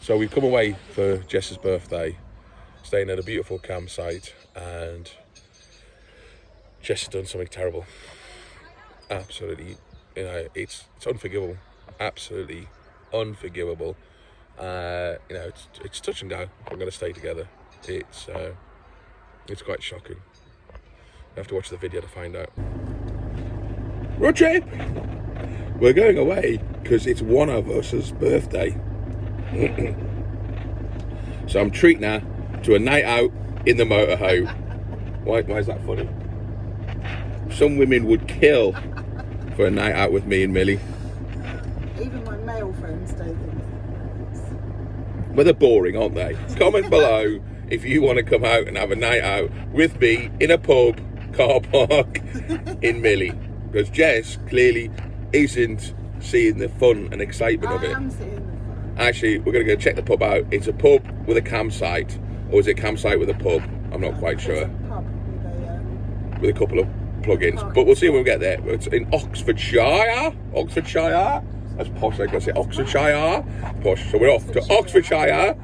So we've come away for Jess's birthday, staying at a beautiful campsite, and Jess has done something terrible. Absolutely, it's unforgivable. Absolutely unforgivable. It's touch and go. We're going to stay together. It's quite shocking. You have to watch the video to find out. Road trip! We're going away because it's one of us's birthday. So I'm treating her to a night out in the motorhome. Why is that funny? Some women would kill for a night out with me and Millie. Even my male friends do things. Well, they're boring, aren't they? Comment below if you want to come out and have a night out with me in a pub, car park in Millie. Because Jess clearly isn't seeing the fun and excitement of it. I am seeing the fun. Actually, we're going to go check the pub out. It's a pub with a campsite, or is it a campsite with a pub? I'm not quite sure. It's a pub With a couple of plug-ins, but we'll see when we get there. It's in Oxfordshire. That's posh, like I say, Oxfordshire. Posh. So we're off to Oxfordshire.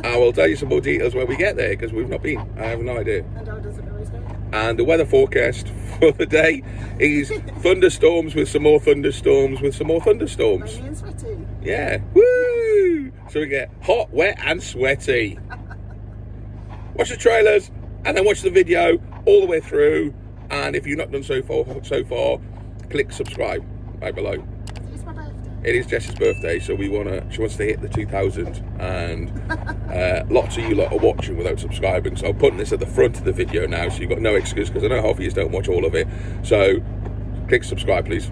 I will tell you some more details when we get there, because we've not been. I have no idea. And I doesn't know where he's going. And the weather forecast for the day is thunderstorms with some more thunderstorms with some more thunderstorms. Rainy and sweaty. Yeah. Woo! So we get hot, wet and sweaty. Watch the trailers and then watch the video all the way through. And if you've not done so far, click subscribe right below. It's my birthday. It is Jess's birthday, so she wants to hit the 2,000, and lots of you lot are watching without subscribing. So I'm putting this at the front of the video now, so you've got no excuse, because I know half of you don't watch all of it. So click subscribe, please.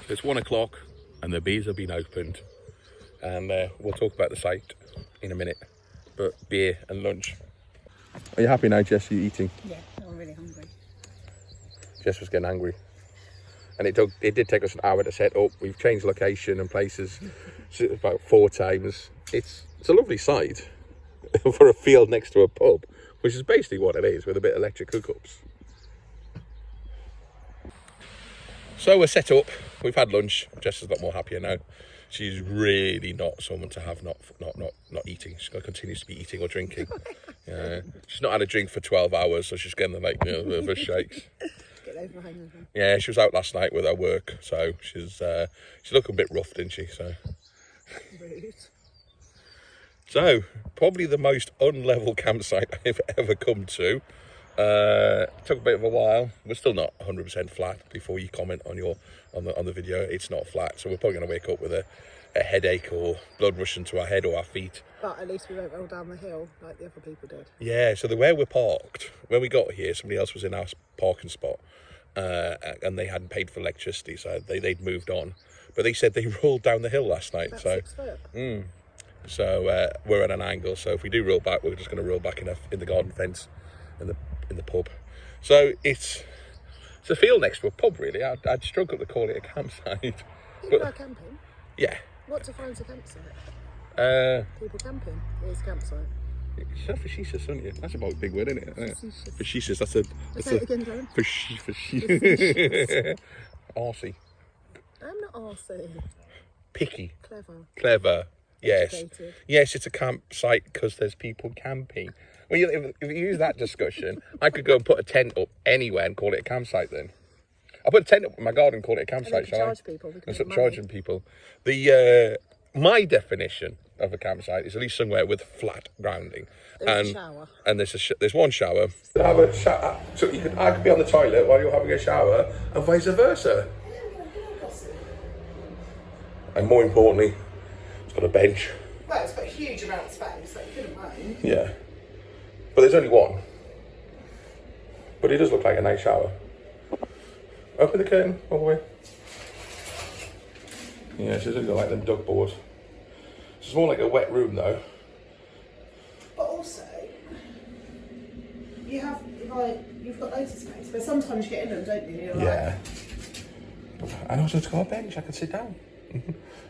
It's 1 o'clock and the beers have been opened, and we'll talk about the site in a minute, but beer and lunch. Are you happy now, Jess? Are you eating? Yeah, I'm really hungry. Jess was getting angry, and it did take us an hour to set up. We've changed location and places about 4 times. It's a lovely site for a field next to a pub, which is basically what it is, with a bit of electric hookups. So we're set up, we've had lunch. Jess is a lot more happier now. She's really not someone to have not eating. She's going to continue to be eating or drinking. She's not had a drink for 12 hours, so she's getting the shakes. Get over hang of them. Yeah, she was out last night with her work, so she's looking a bit rough, didn't she? So. Rude. So, probably the most unlevel campsite I've ever come to. Took a bit of a while. We're still not 100% flat. Before you comment on the video, it's not flat, so we're probably going to wake up with a headache or blood rushing to our head or our feet. But at least we won't roll down the hill like the other people did. Yeah, so where we're parked, when we got here, somebody else was in our parking spot, and they hadn't paid for electricity, so they'd moved on. But they said they rolled down the hill last night. About so 6 foot. So we're at an angle, so if we do roll back, we're just going to roll back in the garden fence in the pub. So it's a field next to a pub, really. I'd struggle to call it a campsite. People are camping. Yeah. What defines a campsite? People camping. It's a campsite. Facetious, isn't it? That's about a big word, isn't it? Facetious. Facetious. That's a. Say it again, Darren. Facetious. Arsey. I'm not arsey. Picky. Clever. Yes. Educated. Yes, it's a campsite because there's people camping. Well, if you use that discussion, I could go and put a tent up anywhere and call it a campsite then. I put a tent up in my garden and call it a campsite, shall I? Charge people. And stop charging people. My definition of a campsite is at least somewhere with flat grounding. There's a shower. And there's one shower. Have a shower, so I could be on the toilet while you're having a shower, and vice versa. And more importantly, it's got a bench. Well, it's got a huge amount of space, so you couldn't mind. Yeah. But there's only one. But it does look like a nice shower. Open the curtain all the way. Yeah, it doesn't look like them duck boards. It's more like a wet room though. But also, you've got loads of space, but sometimes you get in them, don't you? Yeah. And also it's got a bench, I can sit down.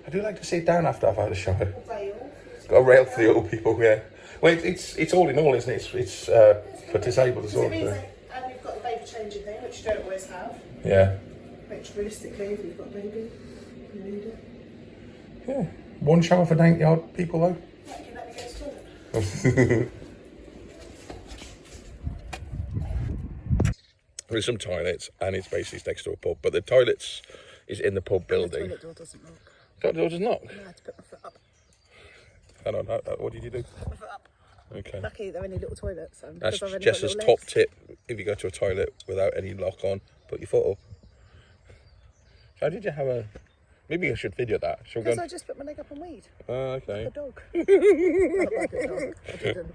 I do like to sit down after I've had a shower. Got a rail for the old people, yeah. Well, it's all in all, isn't it? It's for disabled as well. It means and you've got the baby changing thing, which you don't always have. Yeah. Which realistically, if you've got a baby, you need it. Yeah. One shower for 90-odd people though. Yeah, you can let me go to the toilet. There's some toilets, and it's basically next to a pub, but the toilets is in the pub building. The toilet door doesn't knock. The door does knock? I had to put my foot up. Hang on, what did you do? Put my foot up. Okay. Lucky they're only little toilets. That's Jess's top tip. If you go to a toilet without any lock on, put your foot up. How did you have a... Maybe I should video that. Because I just put my leg up and weed. Okay. Like a dog. Not like a dog. I didn't.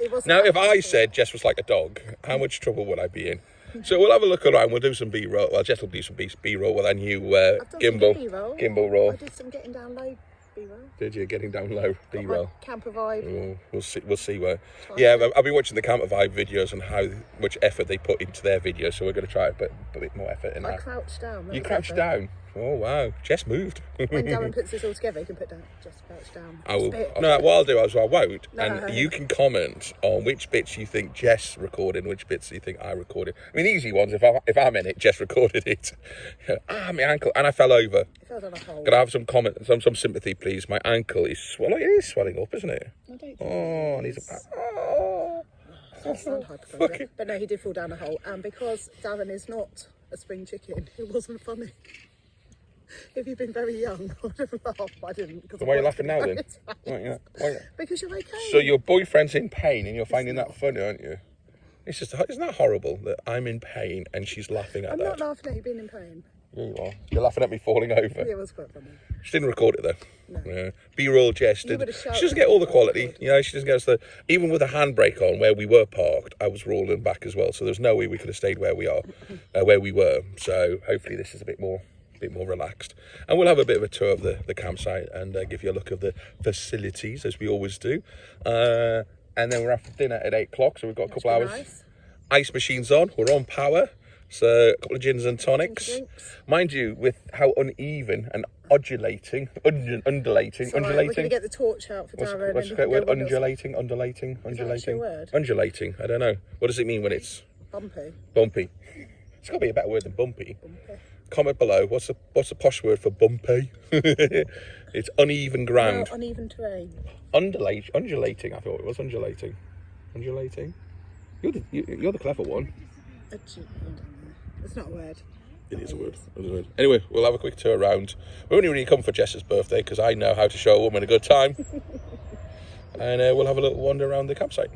It wasn't Now, if like I said Jess was like a dog, how much trouble would I be in? So we'll have a look around. We'll do some B-roll. Well, Jess will do some B-roll with our new I've done gimbal. some B-roll. Gimbal roll. I did some getting down low B-roll. Did you? Getting down low B-roll. Got my camper vibe. Oh, we'll see where. Yeah, I've been watching the Camper Vibe videos and how much effort they put into their videos, so we're going to try to put a bit more effort in I that. crouched down. You crouched down? Oh, wow. Jess moved. When Darren puts this all together, he can put down, just crouch down. I will. No, what I'll do is I won't. No. And you can comment on which bits you think Jess recorded and which bits you think I recorded. I mean, easy ones. If I'm in it, Jess recorded it. My ankle. And I fell over. I fell down a hole. Could I have some comment, some sympathy, please? My ankle is swelling. It is swelling up, isn't it? I don't think Oh, it needs is. a... Oh. I sound hypochondriac. But no, he did fall down a hole. And because Darren is not a spring chicken, it wasn't funny. If you'd been very young, I would have laughed, but I didn't. Why are you laughing now then? Right, yeah. Because you're okay. So your boyfriend's in pain and you're finding that funny, aren't you? It's just, isn't that horrible that I'm in pain and she's laughing at I'm that? not laughing at you being in pain. Yeah, you are. You're laughing at me falling over. Yeah, it was quite funny. She didn't record it though. No. Yeah. B-roll Jess You did. would have She shouted doesn't get all the if you quality. recorded. You know, she doesn't get us the... Even with a handbrake on where we were parked, I was rolling back as well. So there's no way we could have stayed where we are, where we were. So hopefully this is a bit more relaxed. And we'll have a bit of a tour of the campsite and give you a look of the facilities as we always do. And then we're after dinner at 8 o'clock. So we've got a couple hours. Nice. Ice machine's on. We're on power. So a couple of gins and tonics. Mind you, with how uneven and undulating. So, we're going to get the torch out for Darren. What's the correct word? Undulating. Is that a word? Undulating. I don't know. What does it mean when it's Bumpy. bumpy? It's got to be a better word than bumpy. Bumpy. Comment below. What's the posh word for bumpy? It's uneven ground. No, uneven terrain. Undulating. I thought it was undulating. You're the clever one. It's not a word. It is a word. Anyway, we'll have a quick tour around. We only really come for Jess's birthday because I know how to show a woman a good time. And we'll have a little wander around the campsite.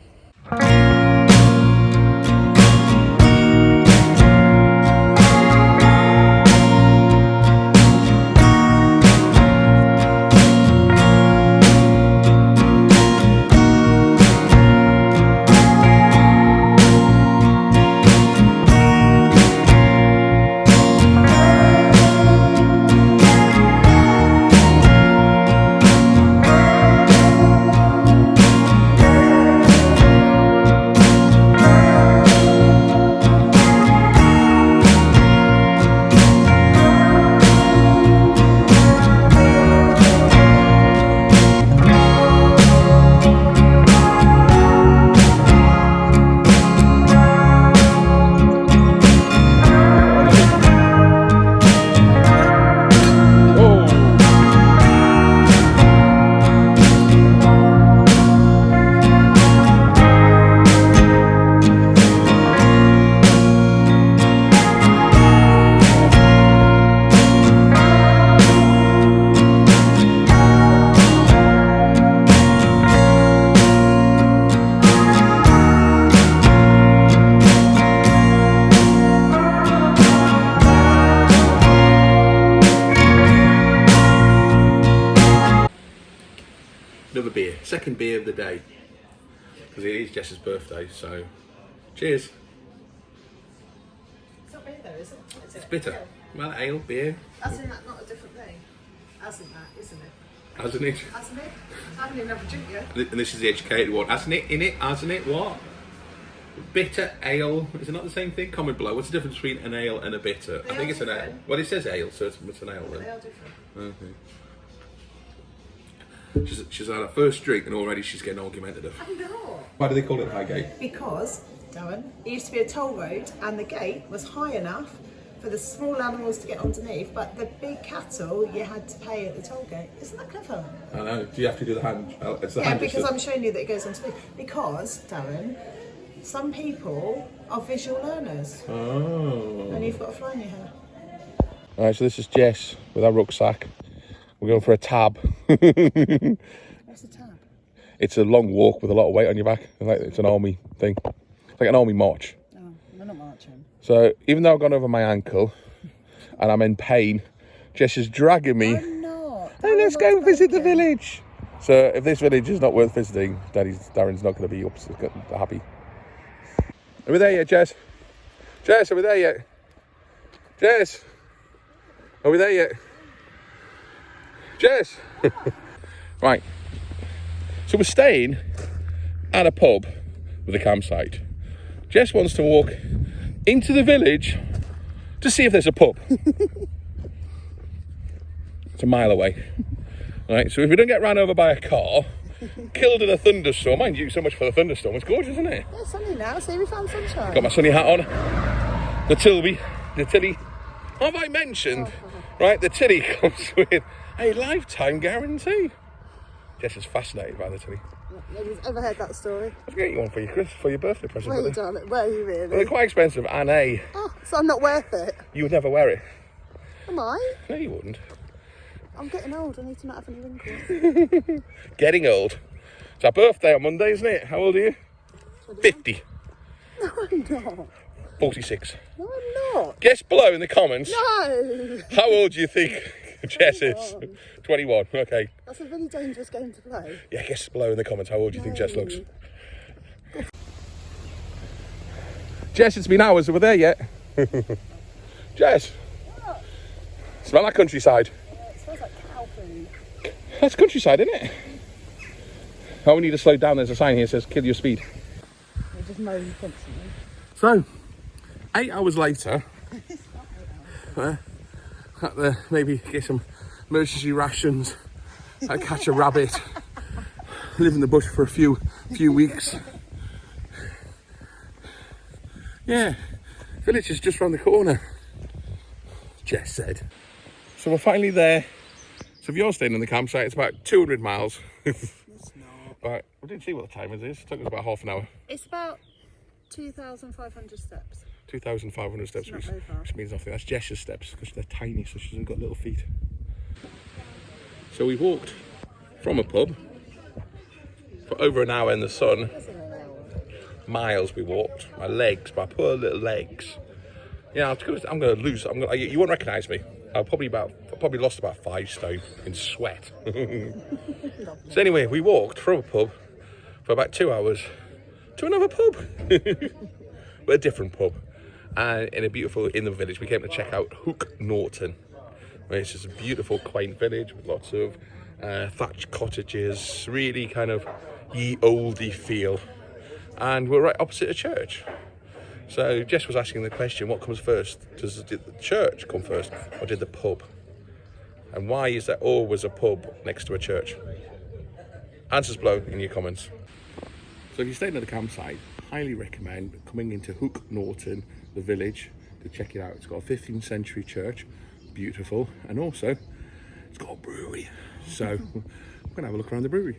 Another beer, second beer of the day, because it is Jess's birthday. So, cheers. It's not beer though, is it? It's bitter. Well, ale, beer. Isn't that not a different thing? Isn't that, isn't it? Hasn't it? Hasn't it? I haven't even had a drink yet. And this is the educated one. Hasn't it? In it? Hasn't it? What? Bitter ale. Is it not the same thing? Comment below. What's the difference between an ale and a bitter? I think it's an ale. Well, it says ale, so it's an ale then. They are different. Okay. She's had her first drink and already she's getting argumentative. I'm not. Why do they call it Highgate? Because, Darren, it used to be a toll road and the gate was high enough for the small animals to get underneath, but the big cattle you had to pay at the toll gate. Isn't that clever? I know. Do you have to do the hand? It's the Yeah, hand because gesture. I'm showing you that it goes on to this. Because, Darren, some people are visual learners. Oh. And you've got a fly in your hair. Alright, so this is Jess with our rucksack. We're going for a tab. What's a tab? It's a long walk with a lot of weight on your back. It's an army thing. It's like an army march. Oh, we're not marching. So even though I've gone over my ankle and I'm in pain, Jess is dragging me. I'm not. Hey, let's go and visit the village. So if this village is not worth visiting, Darren's not going to be happy. Are we there yet, Jess? Jess, are we there yet? Jess? Are we there yet? Jess? Right. So we're staying at a pub with a campsite. Jess wants to walk into the village to see if there's a pub. It's a mile away. Right, so if we don't get ran over by a car, killed in a thunderstorm, mind you, so much for the thunderstorm, it's gorgeous, isn't it? Yeah, it's sunny now. See, we found sunshine. Got my sunny hat on. The tilly. Have I mentioned? Right, the tilly comes with a lifetime guarantee. Jess is fascinated by the tilly. Nobody's ever heard that story. I'll get you one for you, Chris, for your birthday present. Where you done it? Where are you really? Well, they're quite expensive, and Oh, so I'm not worth it. you would never wear it. Am I? No, you wouldn't. I'm getting old. I need to not have any wrinkles. Getting old. It's our birthday on Monday, isn't it? How old are you? 50. No, I'm not. 46. No, I'm not. Guess below in the comments. No. How old do you think Jess is? 21. Okay. That's a really dangerous game to play. Yeah, guess below in the comments. How old do you think Jess looks? Jess, it's been hours. Are we there yet? Jess. What? Smell that countryside. Yeah, it smells like cow food. That's countryside, isn't it? Oh, we need to slow down. There's a sign here that says kill your speed. We just moan constantly. So, 8 hours later, had to maybe get some emergency rations, had to catch a rabbit, live in the bush for a few weeks. Yeah, village is just round the corner, Jess said. So we're finally there. So if you're staying in the campsite, it's about 200 miles. It's not. Right, we didn't see what the time it is. It took us about half an hour. It's about 2,500 steps. 2,500 steps, It's not very far. which means nothing. That's Jess's steps because they're tiny, so she hasn't got little feet. So we walked from a pub for over an hour in the sun. Miles we walked. My poor little legs. Yeah, I'm going to lose. You won't recognise me. I probably lost about 5 stone in sweat. So anyway, we walked from a pub for about 2 hours to another pub, but a different pub, and in the village. We came to check out Hook Norton. It's just a beautiful, quaint village with lots of thatched cottages, really kind of ye oldie feel, and we're right opposite a church. So Jess was asking the question, what comes first? Did the church come first, or did the pub? And why is there always a pub next to a church? Answers below in your comments. So if you're staying at a campsite, highly recommend coming into Hook Norton, the village, to check it out. It's got a 15th century church, beautiful, and also it's got a brewery. So we're going to have a look around the brewery.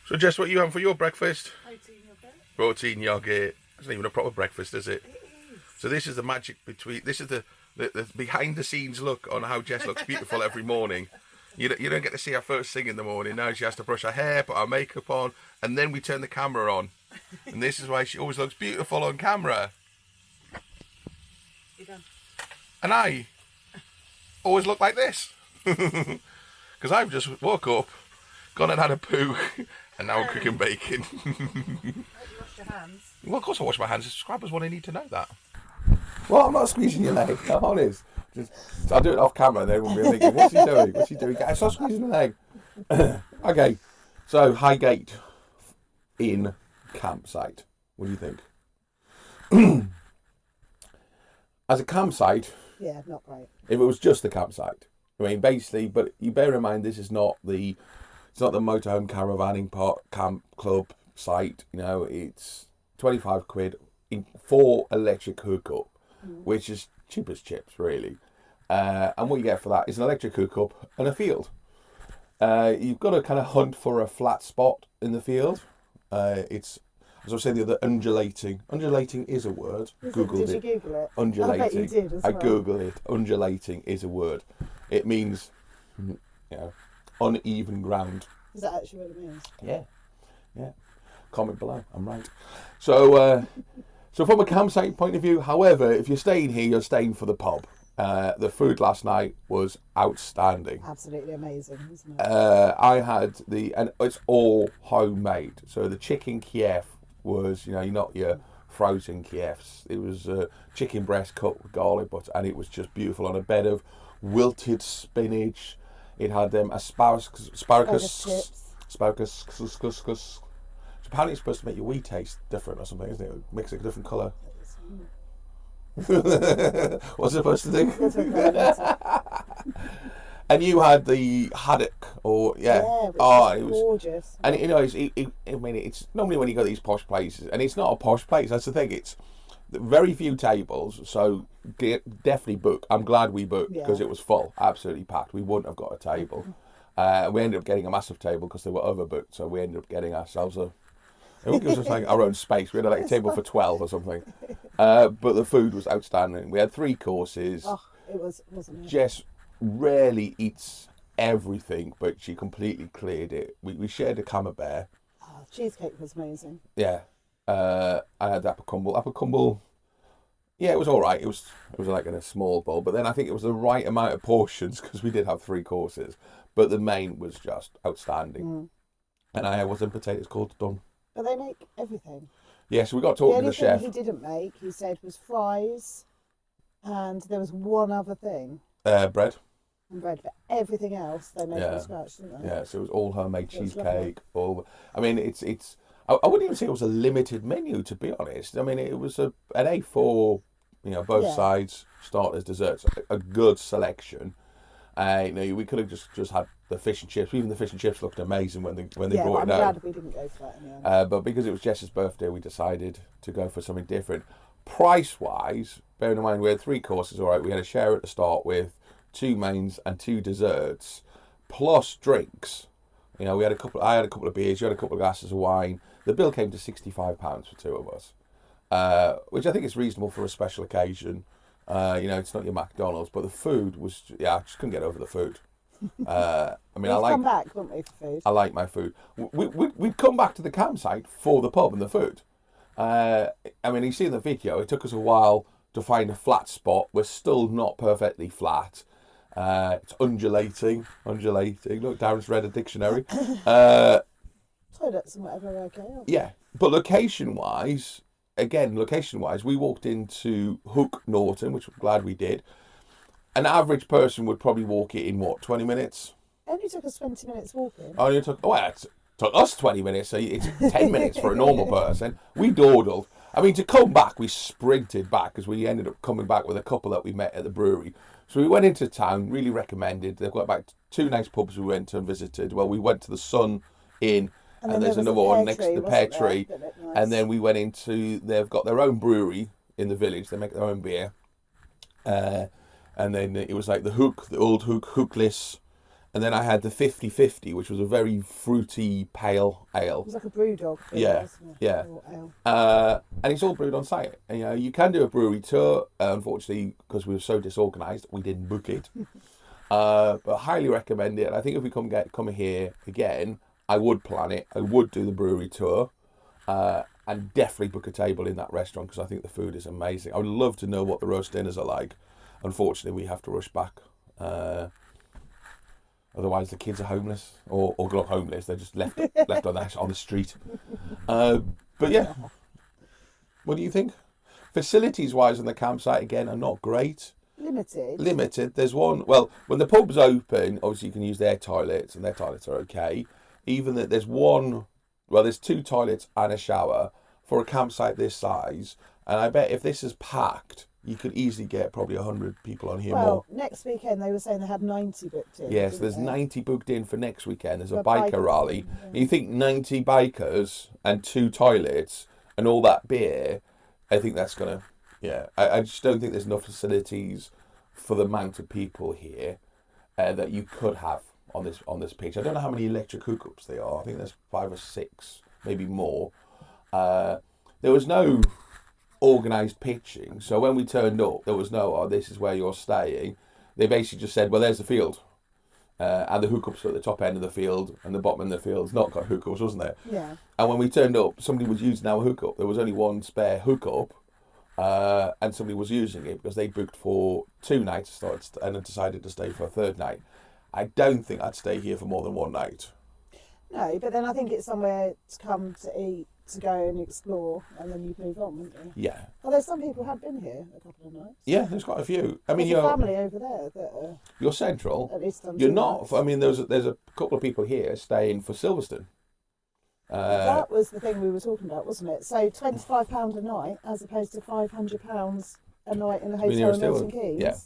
So Jess, what are you having for your breakfast? Protein yogurt. It's not even a proper breakfast, is it? So this is the magic between. This is the behind the scenes look on how Jess looks beautiful every morning. You don't get to see her first thing in the morning. Now she has to brush her hair, put her makeup on, and then we turn the camera on. And this is why she always looks beautiful on camera. You're done. And I always look like this. Because I've just woke up, gone and had a poo, and now I'm cooking bacon. You washed your hands. Well, of course I wash my hands. Subscribers want to need to know that. Well, I'm not squeezing your leg. I'm honest. I'll do it off camera and they won't be thinking, what's he doing? What's he doing? Stop squeezing the leg. Okay, so Highgate in campsite. What do you think? As a campsite... Yeah, not great. If it was just the campsite. I mean, basically, but you bear in mind, this is not the... It's not the motorhome caravanning park camp club site. You know, it's 25 quid for electric hookup, which is cheap as chips, really. And what you get for that is an electric hookup and a field. You've got to kind of hunt for a flat spot in the field. It's, as I was saying the other, undulating. Undulating is a word. Googled Did you Google it? Undulating. I bet you did as well. I Googled it. Undulating is a word. It means, you know, uneven ground. Is that actually what it means? Yeah. Comment below. I'm right. So, so from a campsite point of view, however, if you're staying here, you're staying for the pub. The food last night was outstanding. Absolutely amazing, isn't it? I had and it's all homemade. So the chicken Kiev was, you know, not your frozen Kievs. It was chicken breast cut with garlic butter, and it was just beautiful on a bed of wilted spinach. It had asparagus. So apparently it's supposed to make your wee taste different or something, isn't it? It makes it a different colour. What's it supposed to do? And you had the haddock, or which it was gorgeous. And you know, I mean, it's normally when you go to these posh places, and it's not a posh place. That's the thing. It's very few tables, so definitely book. I'm glad we booked because it was full, absolutely packed. We wouldn't have got a table. We ended up getting a massive table because they were overbooked, so we ended up getting ourselves it gives us like our own space. We had like a table for 12 or something. But the food was outstanding. We had 3 courses. Oh, it was, wasn't it? Jess rarely eats everything, but she completely cleared it. We shared a camembert. Oh, cheesecake was amazing. Yeah. I had apple crumble. Yeah, it was all right. It was like in a small bowl, but then I think it was the right amount of portions because we did have 3 courses. But the main was just outstanding. And I had some potatoes called done. But they make everything. Yeah, so we got talking to the chef. The only thing he didn't make, he said, was fries, and there was one other thing. Bread. And bread, but everything else they made from scratch, didn't they? Yeah, so it was all homemade cheesecake. I mean, it's. I wouldn't even say it was a limited menu, to be honest. I mean, it was an A4, you know, both sides, starters, desserts, a good selection. You know, we could have just had the fish and chips. Even the fish and chips looked amazing when they brought it out. I'm glad we didn't go for that in the end. But because it was Jess's birthday, we decided to go for something different. Price-wise, bearing in mind we had 3 courses, all right. We had a share at the start with 2 mains and 2 desserts, plus drinks. You know, I had a couple of beers, you had a couple of glasses of wine. The bill came to £65 for 2 of us, which I think is reasonable for a special occasion. You know, it's not your McDonald's, but the food was, I just couldn't get over the food. I mean, come back, wouldn't we, for food? I like my food. We'd come back to the campsite for the pub and the food. I mean, you see in the video, it took us a while to find a flat spot. We're still not perfectly flat. It's undulating. Look, Darren's read a dictionary. Toilets and whatever are okay. Yeah, but location-wise, we walked into Hook Norton, which I'm glad we did. An average person would probably walk it in, 20 minutes? It only took us 20 minutes walking. It took us 20 minutes, so it's 10 minutes for a normal person. We dawdled. I mean, to come back, we sprinted back because we ended up coming back with a couple that we met at the brewery. So we went into town, really recommended. They've got back 2 nice pubs we went to and visited. Well, we went to the Sun Inn, and there's another one next to the Pear Tree. Nice. And then we went they've got their own brewery in the village. They make their own beer. And then it was like the old Hookless. And then I had the 50-50, which was a very fruity pale ale. It was like a brew dog. Yeah. And it's all brewed on site. And, you know, you can do a brewery tour. Unfortunately, because we were so disorganised, we didn't book it. But highly recommend it. And I think if we come here again, I would plan it. I would do the brewery tour, and definitely book a table in that restaurant because I think the food is amazing. I would love to know what the roast dinners are like. Unfortunately, we have to rush back. Otherwise, the kids are homeless, or not homeless. They're just left on the street. But yeah, what do you think? Facilities wise on the campsite again are not great. Limited. There's one. Well, when the pub's open, obviously you can use their toilets, and their toilets are okay. Even that there's one. Well, there's 2 toilets and a shower for a campsite this size, and I bet if this is packed, you could easily get probably 100 people on here more. Next weekend they were saying they had 90 booked in. Yes, there's 90 booked in for next weekend. There's a For biker bikers, rally. yeah. And you think 90 bikers and 2 toilets and all that beer, I think that's going to... Yeah, I just don't think there's enough facilities for the amount of people here that you could have on this pitch. I don't know how many electric hookups there are. I think there's 5 or 6, maybe more. There was no organised pitching, so when we turned up, there was no, oh, this is where you're staying. They basically just said, well, there's the field. And the hookups are at the top end of the field, and the bottom end of the field's not got hookups, wasn't there? Yeah. And when we turned up, somebody was using our hookup. There was only one spare hookup, and somebody was using it because they booked for 2 nights and then decided to stay for a 3rd night. I don't think I'd stay here for more than 1 night. No, but then I think it's somewhere to come to eat, to go and explore, and then you move on, wouldn't you? Yeah. Although some people have been here a couple of nights. Yeah, there's quite a few. I mean, There's a family over there that you're central. at least done You're 2 not. nights. I mean, there's a couple of people here staying for Silverstone. That was the thing we were talking about, wasn't it? So £25 a night as opposed to £500 a night in the hotel in Milton Keynes. Yeah.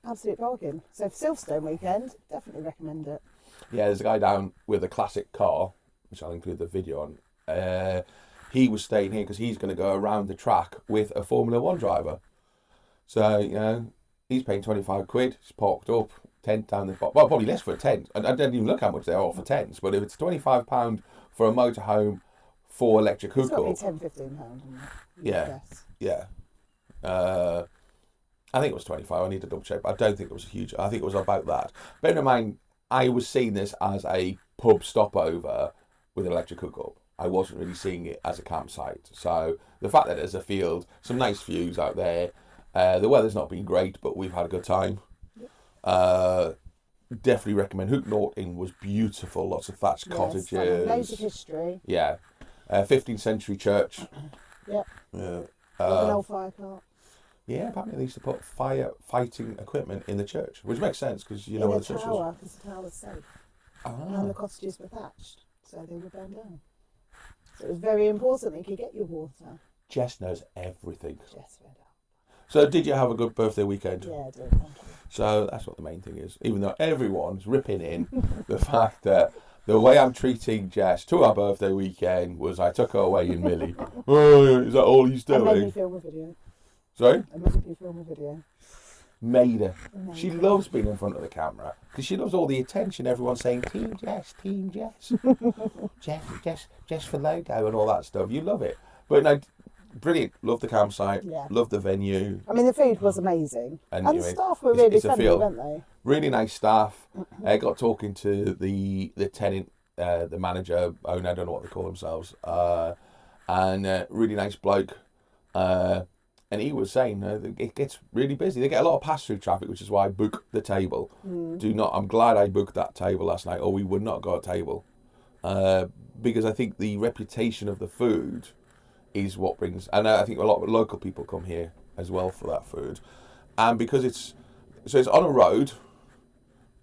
Absolute bargain. So for Silverstone weekend, definitely recommend it. Yeah, there's a guy down with a classic car, which I'll include the video on. He was staying here because he's going to go around the track with a Formula 1 driver. So, you know, he's paying 25 quid. He's parked up, tent down the bottom. Well, probably less for a tent. I didn't even look how much they are for tents. But if it's £25 for a motorhome for electric It's hookup. got to be £10-15. Yeah. Yeah. I think it was 25. I need to double check. But I don't think it was huge. I think it was about that. Bear in mind, I was seeing this as a pub stopover with an electric hookup. I wasn't really seeing it as a campsite. So the fact that there's a field, some nice views out there. The weather's not been great, but we've had a good time. Definitely recommend. Hook Norton was beautiful. Lots of thatched cottages. Loads of history. Yeah. 15th century church. Yep. Yeah. An old fire cart. Yeah, apparently they used to put fighting equipment in the church, which makes sense because you know where the church is. Because the tower's safe. And the cottages were thatched, so they were burned down. So it was very important that you could get your water. Jess knows everything. Jess read up. So did you have a good birthday weekend? Yeah, I did. Thank you. So that's what the main thing is. Even though everyone's ripping in the fact that the way I'm treating Jess to our birthday weekend was I took her away in Millie. Oh, is that all he's doing? I made me film a video. Sorry? I made me film a video. Made her. She loves being in front of the camera because she loves all the attention. Everyone's saying, Team Jess, Team Jess. Jess for logo and all that stuff. You love it. But no, brilliant. Love the campsite. Yeah. Love the venue. I mean, the food was amazing. And you the know, staff were really it's a friendly, feel. weren't they? Really nice staff. I got talking to the tenant, the manager, owner, I don't know what they call themselves, and really nice bloke. And he was saying that it gets really busy. They get a lot of pass-through traffic, which is why I book the table. I'm glad I booked that table last night, or we would not got a table. Because I think the reputation of the food is what brings... And I think a lot of local people come here as well for that food. And because it's on a road,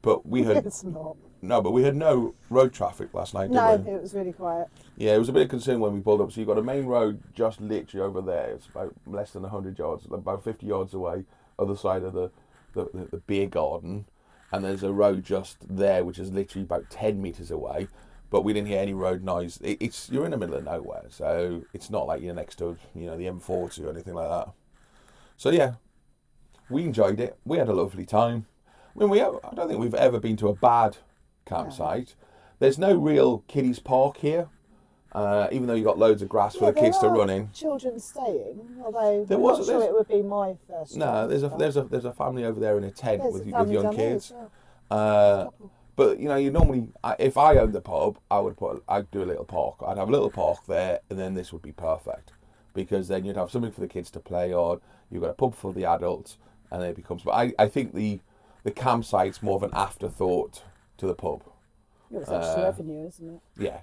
but we had... It's not. No, but we had no road traffic last night, No, did we? it was really quiet. Yeah, it was a bit of concern when we pulled up. So you've got a main road just literally over there. It's about less than 100 yards, about 50 yards away, other side of the beer garden. And there's a road just there, which is literally about 10 metres away. But we didn't hear any road noise. You're in the middle of nowhere, so it's not like you're next to the M40 or anything like that. So yeah, we enjoyed it. We had a lovely time. I mean, I don't think we've ever been to a bad campsite. There's no real kiddies park here. Even though you got loads of grass for the there kids to are run in. children staying, although There I'm was- not sure there's- it would be my first. No, there's a family over there in a tent There's with a family young down there kids. as well. But you know, you normally, if I owned the pub, I'd do a little park. I'd have a little park there, and then this would be perfect, because then you'd have something for the kids to play on. You've got a pub for the adults, and then it becomes. But I think the campsite's more of an afterthought to the pub. It was extra revenue, isn't it? Yeah.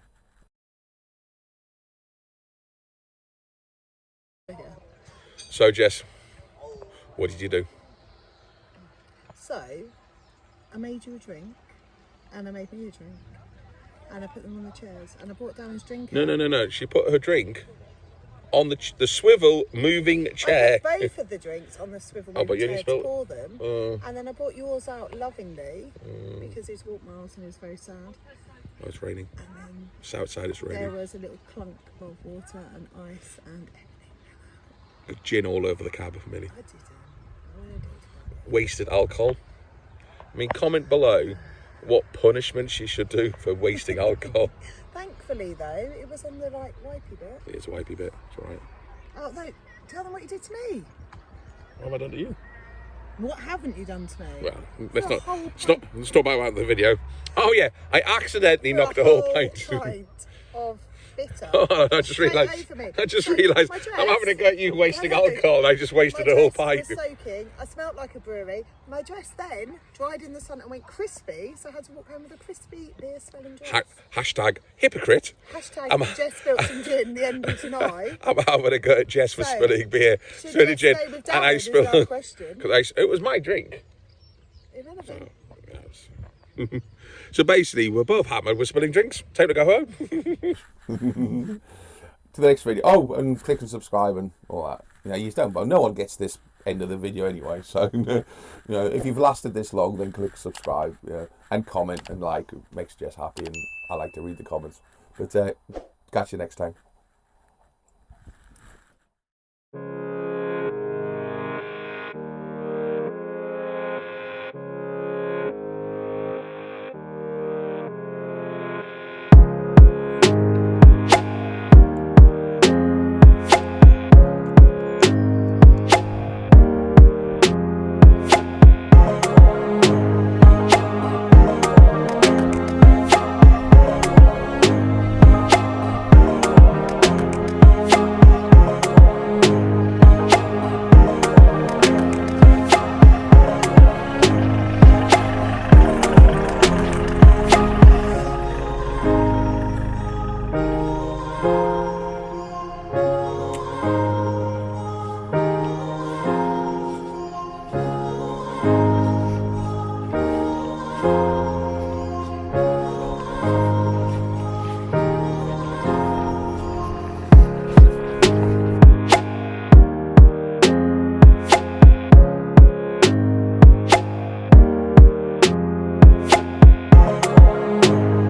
So Jess, what did you do? So, I made you a drink, and I made me a drink, and I put them on the chairs, and I brought down his drink. No. She put her drink on the swivel moving chair. I put both of the drinks on the swivel moving but you chair only to spilled- pour them, and then I brought yours out lovingly because he's walked miles and he was very sad. Oh, it's raining. And then It's outside. It's there raining. was a little clunk of water and ice and Gin all over the cab of Millie. I did. Wasted alcohol. I mean, comment below what punishment she should do for wasting alcohol. Thankfully, though, it was on the like wipey bit. It's a wipey bit. It's all right. Oh no! Tell them what you did to me. What have I done to you? What haven't you done to me? Well, let's For a not. whole Let's talk about the video. Oh yeah, I accidentally For knocked a whole whole pint. of bitter. Oh, I just straight realised. over me. I just So, realised. my dress- I'm having a go at you wasting My dress- alcohol. And I just wasted My a whole dress pint. was soaking. I smelt like a brewery. My dress then dried in the sun and went crispy, so I had to walk home with a crispy beer-smelling dress. Hashtag hypocrite. Hashtag Jess spilled some gin the end of tonight. I'm having a go at Jess for So, spilling beer, should spilling we gin, stay with and I Darren is our spilled question? because it was my drink. Irrelevant. So basically, we're both hammered. We're spilling drinks. Time to go home. To the next video. Oh, and click and subscribe and all that. You know, you don't. But no one gets this end of the video anyway. So, you know, if you've lasted this long, then click subscribe, and comment and like. It makes Jess happy, and I like to read the comments. But catch you next time.